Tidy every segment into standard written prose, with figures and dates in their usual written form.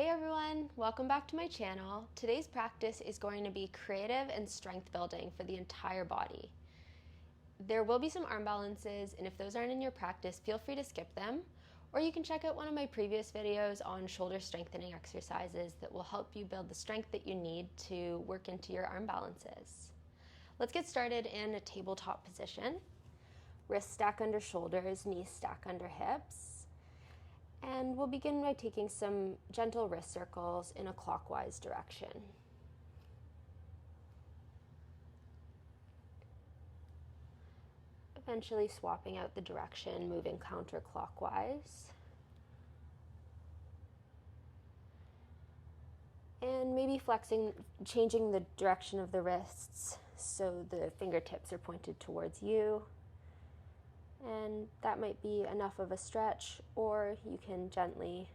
Hey everyone, welcome back to my channel. Today's practice is going to be creative and strength building for the entire body. There will be some arm balances, and if those aren't in your practice, feel free to skip them, or you can check out one of my previous videos on shoulder strengthening exercises that will help you build the strength that you need to work into your arm balances. Let's get started in a tabletop position. Wrists stack under shoulders, knees stack under hips. And we'll begin by taking some gentle wrist circles in a clockwise direction. Eventually swapping out the direction, moving counterclockwise. And maybe changing the direction of the wrists so the fingertips are pointed towards you. And that might be enough of a stretch, or you can gently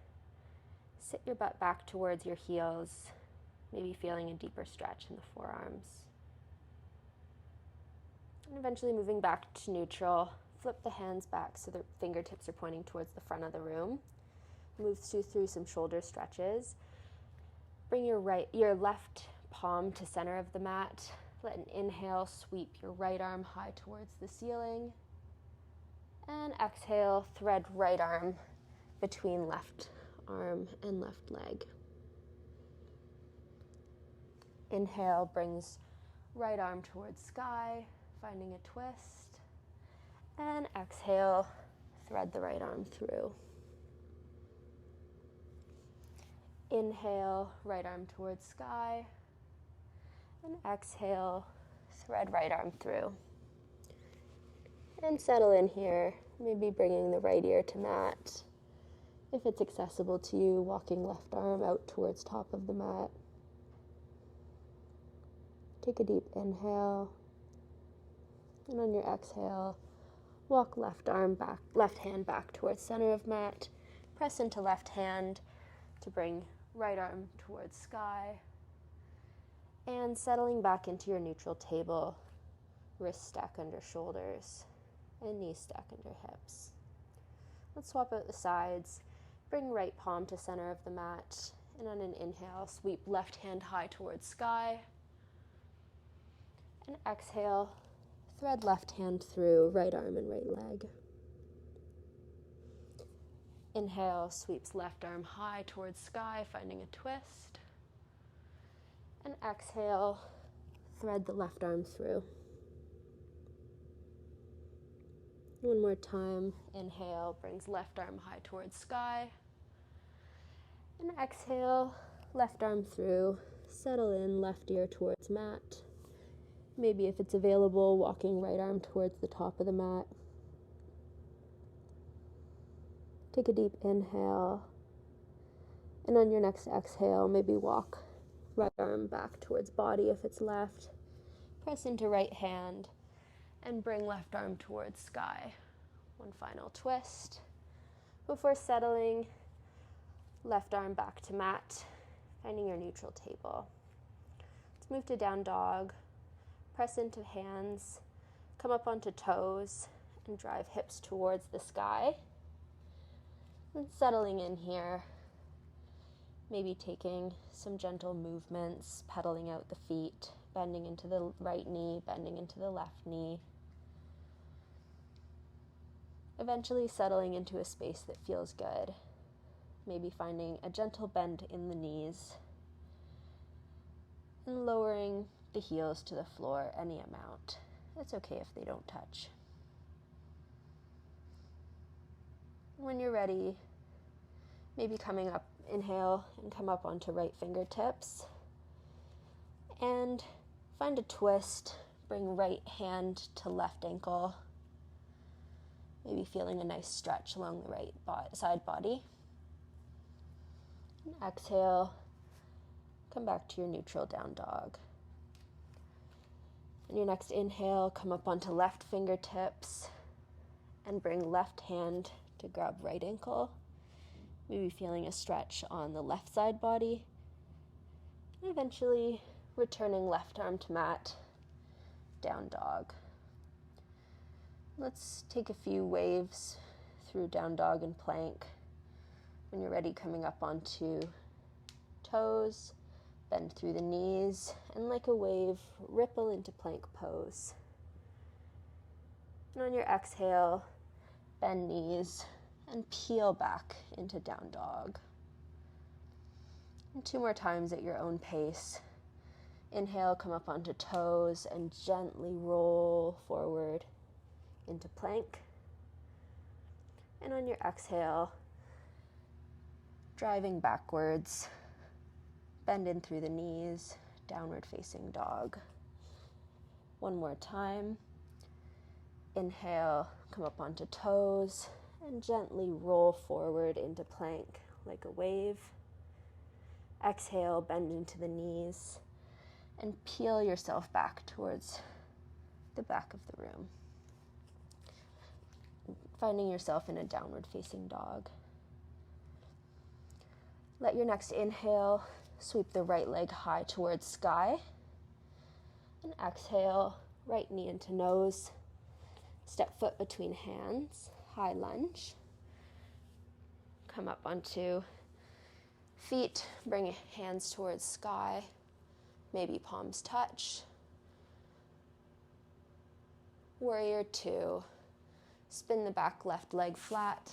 sit your butt back towards your heels, maybe feeling a deeper stretch in the forearms. And eventually moving back to neutral, flip the hands back so the fingertips are pointing towards the front of the room. Move through some shoulder stretches. Bring your left palm to center of the mat. Let an inhale sweep your right arm high towards the ceiling. And exhale, thread right arm between left arm and left leg. Inhale brings right arm towards sky, finding a twist. And exhale, thread the right arm through. Inhale, right arm towards sky. And exhale, thread right arm through. And settle in here, maybe bringing the right ear to mat. If it's accessible to you, walking left arm out towards top of the mat. Take a deep inhale. And on your exhale, walk left hand back towards center of mat. Press into left hand to bring right arm towards sky. And settling back into your neutral table, wrists stack under shoulders. And knees stack under hips. Let's swap out the sides. Bring right palm to center of the mat. And on an inhale, sweep left hand high towards sky. And exhale, thread left hand through right arm and right leg. Inhale, sweeps left arm high towards sky, finding a twist. And exhale, thread the left arm through. One more time, inhale, brings left arm high towards sky. And exhale, left arm through, settle in, left ear towards mat. Maybe if it's available, walking right arm towards the top of the mat. Take a deep inhale. And on your next exhale, maybe walk right arm back towards body if it's left. Press into right hand. And bring left arm towards sky. One final twist. Before settling, left arm back to mat, finding your neutral table. Let's move to down dog. Press into hands, come up onto toes, and drive hips towards the sky. And settling in here, maybe taking some gentle movements, pedaling out the feet, bending into the right knee, bending into the left knee. Eventually settling into a space that feels good. Maybe finding a gentle bend in the knees. And lowering the heels to the floor any amount. It's okay if they don't touch. When you're ready, maybe coming up, inhale and come up onto right fingertips. And find a twist. Bring right hand to left ankle. Maybe feeling a nice stretch along the right side body. And exhale, come back to your neutral down dog. On your next inhale, come up onto left fingertips and bring left hand to grab right ankle. Maybe feeling a stretch on the left side body. And eventually returning left arm to mat, down dog. Let's take a few waves through down dog and plank. When you're ready, coming up onto toes, bend through the knees, and like a wave, ripple into plank pose. And on your exhale, bend knees and peel back into down dog. And 2 more times at your own pace. Inhale, come up onto toes and gently roll forward into plank. And on your exhale, driving backwards, bend in through the knees, downward facing dog. 1 more time. Inhale, come up onto toes and gently roll forward into plank like a wave. Exhale, bend into the knees and peel yourself back towards the back of the room, finding yourself in a downward facing dog. Let your next inhale sweep the right leg high towards sky, and exhale, right knee into nose, step foot between hands, high lunge. Come up onto feet, bring hands towards sky, maybe palms touch. Warrior 2, spin the back left leg flat,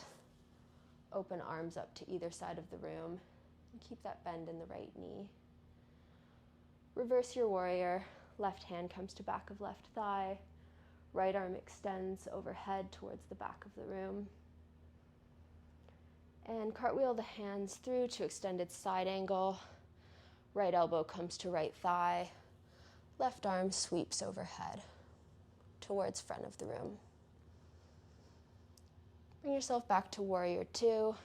open arms up to either side of the room, and keep that bend in the right knee. Reverse your warrior, left hand comes to back of left thigh, right arm extends overhead towards the back of the room. And cartwheel the hands through to extended side angle. Right elbow comes to right thigh. Left arm sweeps overhead towards front of the room. Bring yourself back to warrior 2.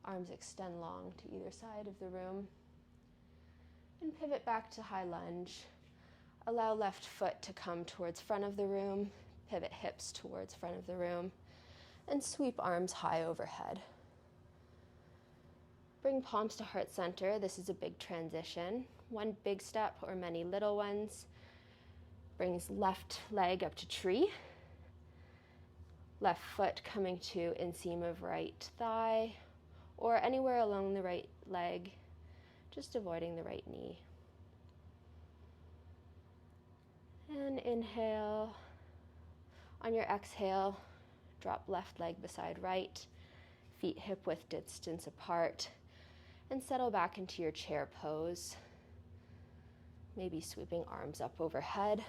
Arms extend long to either side of the room. And pivot back to high lunge. Allow left foot to come towards front of the room. Pivot hips towards front of the room. And sweep arms high overhead. Bring palms to heart center. This is a big transition. 1 big step or many little ones. Brings left leg up to tree. Left foot coming to inseam of right thigh or anywhere along the right leg, just avoiding the right knee. And inhale. On your exhale, drop left leg beside right, feet hip width distance apart, and settle back into your chair pose. Maybe sweeping arms up overhead.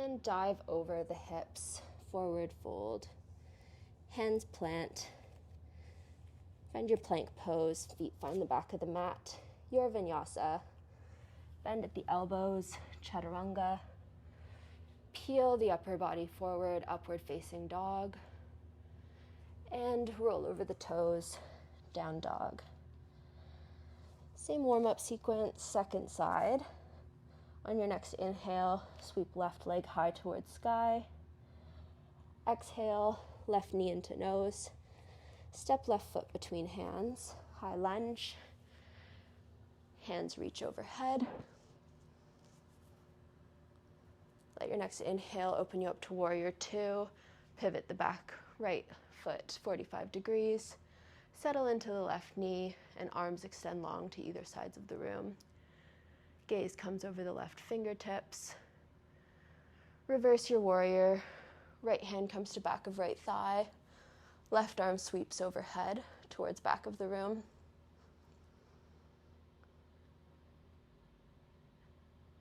And dive over the hips, forward fold. Hands plant. Find your plank pose, feet find the back of the mat. Your vinyasa. Bend at the elbows, chaturanga. Peel the upper body forward, upward facing dog. And roll over the toes, down dog. Same warm-up sequence, second side. On your next inhale, sweep left leg high towards sky. Exhale, left knee into nose. Step left foot between hands, high lunge. Hands reach overhead. Let your next inhale open you up to warrior 2. Pivot the back right foot 45 degrees. Settle into the left knee and arms extend long to either sides of the room. Gaze comes over the left fingertips. Reverse your warrior. Right hand comes to back of right thigh. Left arm sweeps overhead towards back of the room.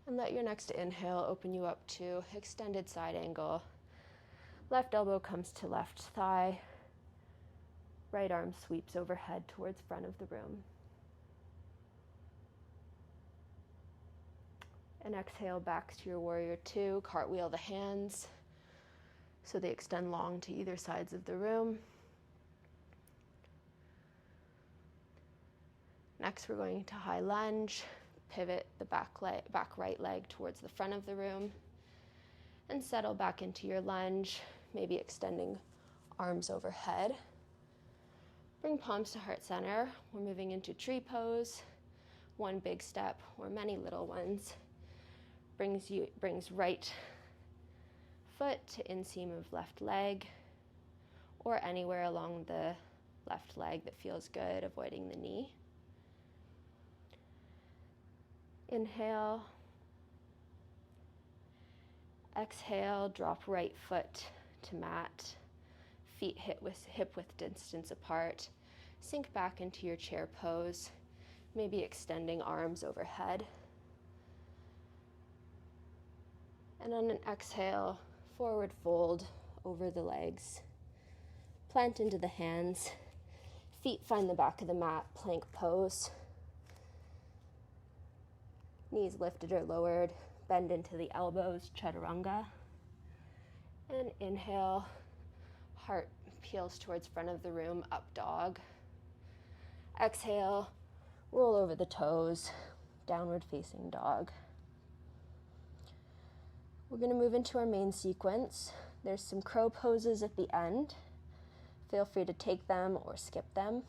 And let your next inhale open you up to extended side angle. Left elbow comes to left thigh. Right arm sweeps overhead towards front of the room. And exhale back to your warrior 2. Cartwheel the hands so they extend long to either sides of the room. Next, we're going to high lunge. Pivot the back right leg towards the front of the room. And settle back into your lunge, maybe extending arms overhead. Bring palms to heart center. We're moving into tree pose. 1 big step or many little ones. Brings right foot to inseam of left leg or anywhere along the left leg that feels good, avoiding the knee. Inhale. Exhale, drop right foot to mat, feet hip width distance apart. Sink back into your chair pose, maybe extending arms overhead. And on an exhale, forward fold over the legs. Plant into the hands. Feet find the back of the mat, plank pose. Knees lifted or lowered. Bend into the elbows, chaturanga. And inhale, heart peels towards front of the room, up dog. Exhale, roll over the toes, downward facing dog. We're going to move into our main sequence. There's some crow poses at the end. Feel free to take them or skip them.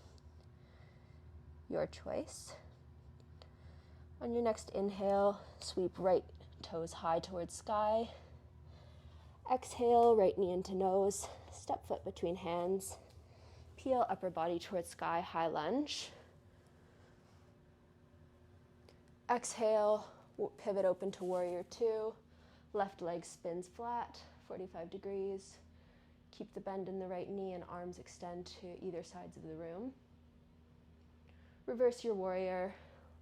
Your choice. On your next inhale, sweep right toes high towards sky. Exhale, right knee into nose, step foot between hands. Peel upper body towards sky, high lunge. Exhale, pivot open to warrior two. Left leg spins flat, 45 degrees. Keep the bend in the right knee and arms extend to either sides of the room. Reverse your warrior.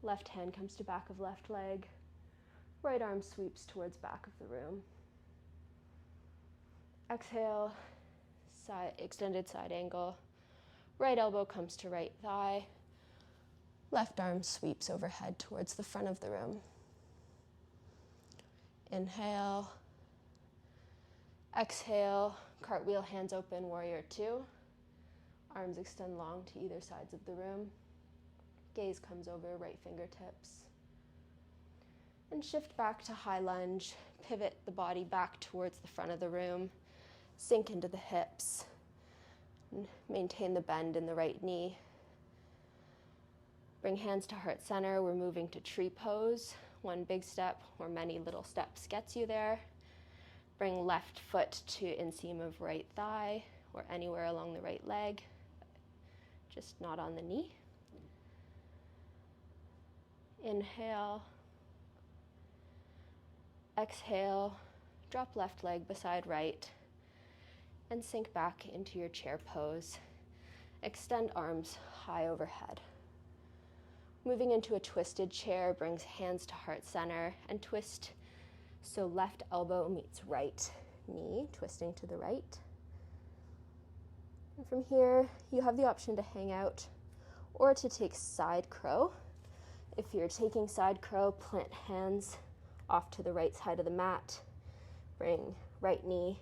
Left hand comes to back of left leg. Right arm sweeps towards back of the room. Exhale, extended side angle. Right elbow comes to right thigh. Left arm sweeps overhead towards the front of the room. Inhale. Exhale, cartwheel, hands open, warrior two. Arms extend long to either sides of the room. Gaze comes over right fingertips. And shift back to high lunge. Pivot the body back towards the front of the room. Sink into the hips. And maintain the bend in the right knee. Bring hands to heart center. We're moving to tree pose. One big step or many little steps gets you there. Bring left foot to inseam of right thigh or anywhere along the right leg, just not on the knee. Inhale. Exhale, drop left leg beside right and sink back into your chair pose. Extend arms high overhead. Moving into a twisted chair brings hands to heart center and twist so left elbow meets right knee, twisting to the right. And from here, you have the option to hang out or to take side crow. If you're taking side crow, plant hands off to the right side of the mat. Bring right knee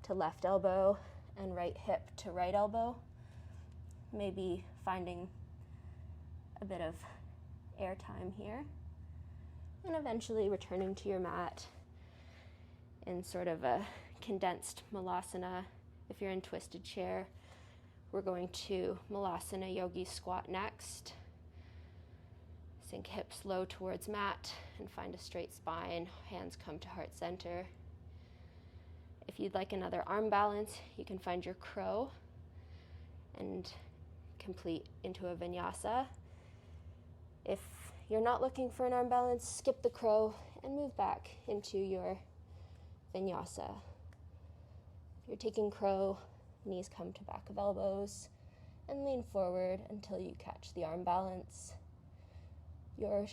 to left elbow and right hip to right elbow. Maybe finding a bit of air time here. And eventually returning to your mat in sort of a condensed malasana. If you're in twisted chair, we're going to malasana yogi squat next. Sink hips low towards mat and find a straight spine. Hands come to heart center. If you'd like another arm balance, you can find your crow and complete into a vinyasa. If you're not looking for an arm balance, skip the crow and move back into your vinyasa. If you're taking crow, knees come to back of elbows and lean forward until you catch the arm balance. Your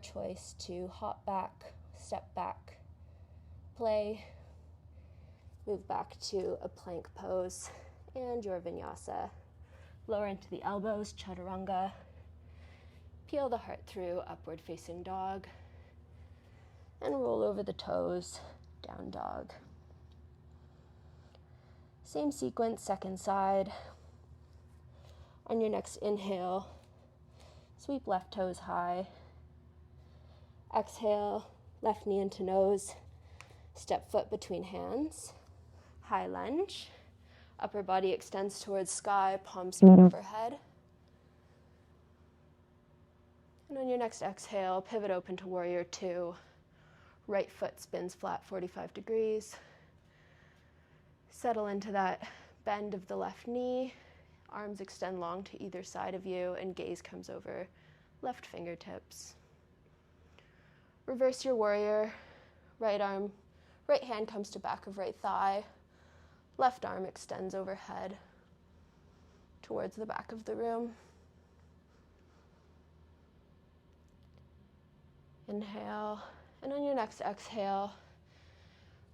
choice to hop back, step back, play, move back to a plank pose, and your vinyasa. Lower into the elbows, chaturanga. Peel the heart through, upward facing dog. And roll over the toes, down dog. Same sequence, second side. On your next inhale, sweep left toes high. Exhale, left knee into nose. Step foot between hands. High lunge. Upper body extends towards sky, palms spread overhead. And on your next exhale, pivot open to warrior two. Right foot spins flat 45 degrees. Settle into that bend of the left knee. Arms extend long to either side of you and gaze comes over left fingertips. Reverse your warrior. Right hand comes to back of right thigh. Left arm extends overhead towards the back of the room. Inhale, and on your next exhale,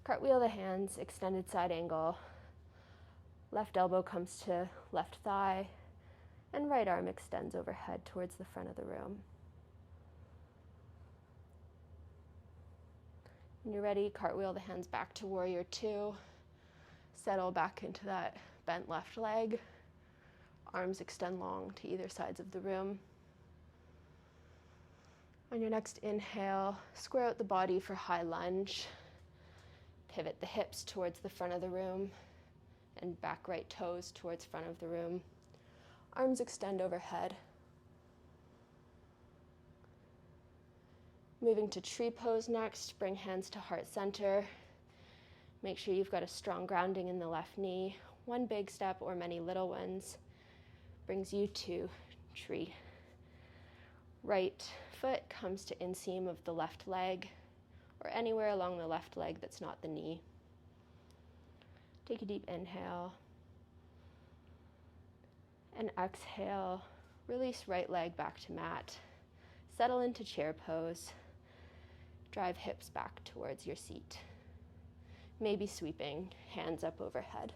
cartwheel the hands, extended side angle. Left elbow comes to left thigh, and right arm extends overhead towards the front of the room. When you're ready, cartwheel the hands back to warrior two. Settle back into that bent left leg. Arms extend long to either sides of the room. On your next inhale, square out the body for high lunge. Pivot the hips towards the front of the room and back right toes towards front of the room. Arms extend overhead. Moving to tree pose next, bring hands to heart center. Make sure you've got a strong grounding in the left knee. One big step or many little ones brings you to tree. Right foot comes to inseam of the left leg or anywhere along the left leg that's not the knee. Take a deep inhale and exhale. Release right leg back to mat. Settle into chair pose. Drive hips back towards your seat. Maybe sweeping, hands up overhead.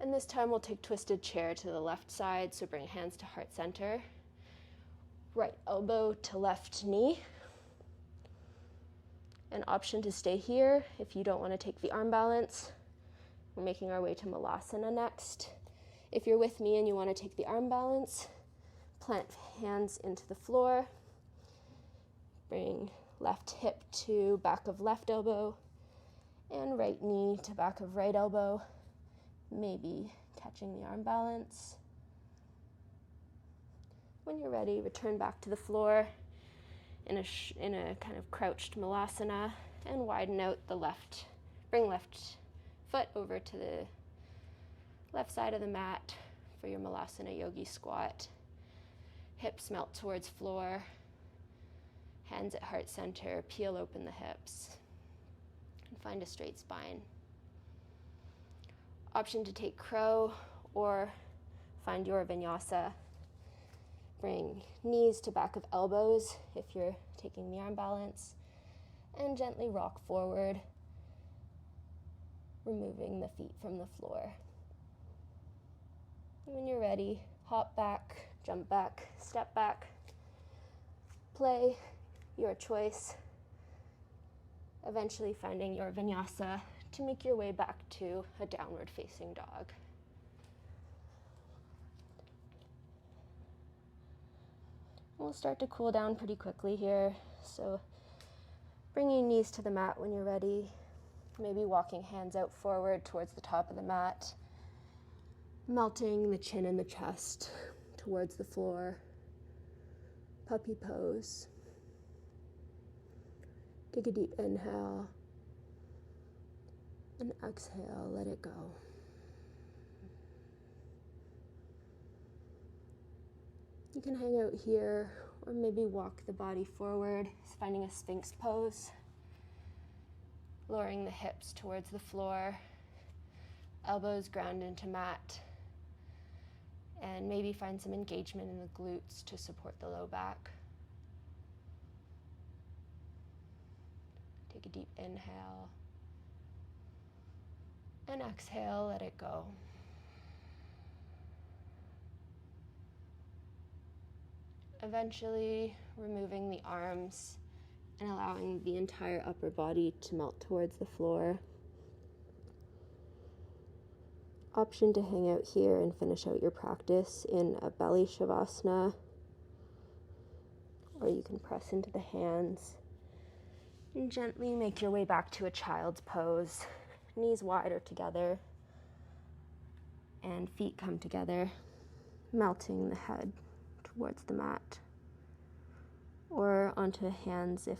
And this time we'll take twisted chair to the left side, so bring hands to heart center. Right elbow to left knee. An option to stay here if you don't want to take the arm balance. We're making our way to Malasana next. If you're with me and you want to take the arm balance, plant hands into the floor. Bring left hip to back of left elbow and right knee to back of right elbow, maybe catching the arm balance. When you're ready, return back to the floor in a kind of crouched Malasana and widen out the left. Bring left foot over to the left side of the mat for your Malasana Yogi squat. Hips melt towards floor. Hands at heart center, peel open the hips, and find a straight spine. Option to take crow or find your vinyasa. Bring knees to back of elbows if you're taking the arm balance, and gently rock forward, removing the feet from the floor. And when you're ready, hop back, jump back, step back, play. Your choice, eventually finding your vinyasa to make your way back to a downward facing dog. We'll start to cool down pretty quickly here, so bring your knees to the mat when you're ready, maybe walking hands out forward towards the top of the mat, melting the chin and the chest towards the floor, puppy pose. Take a deep inhale and exhale, let it go. You can hang out here or maybe walk the body forward, finding a Sphinx pose, lowering the hips towards the floor, elbows ground into mat, and maybe find some engagement in the glutes to support the low back. Take a deep inhale and exhale, let it go. Eventually removing the arms and allowing the entire upper body to melt towards the floor. Option to hang out here and finish out your practice in a belly shavasana, or you can press into the hands and gently make your way back to a child's pose. Knees wider together and feet come together, melting the head towards the mat or onto hands if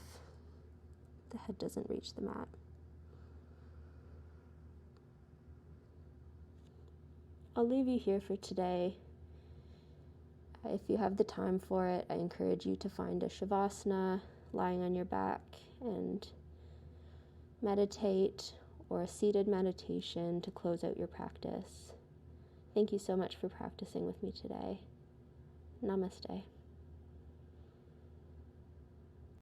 the head doesn't reach the mat. I'll leave you here for today. If you have the time for it, I encourage you to find a shavasana, lying on your back, and meditate, or a seated meditation to close out your practice. Thank you so much for practicing with me today. Namaste.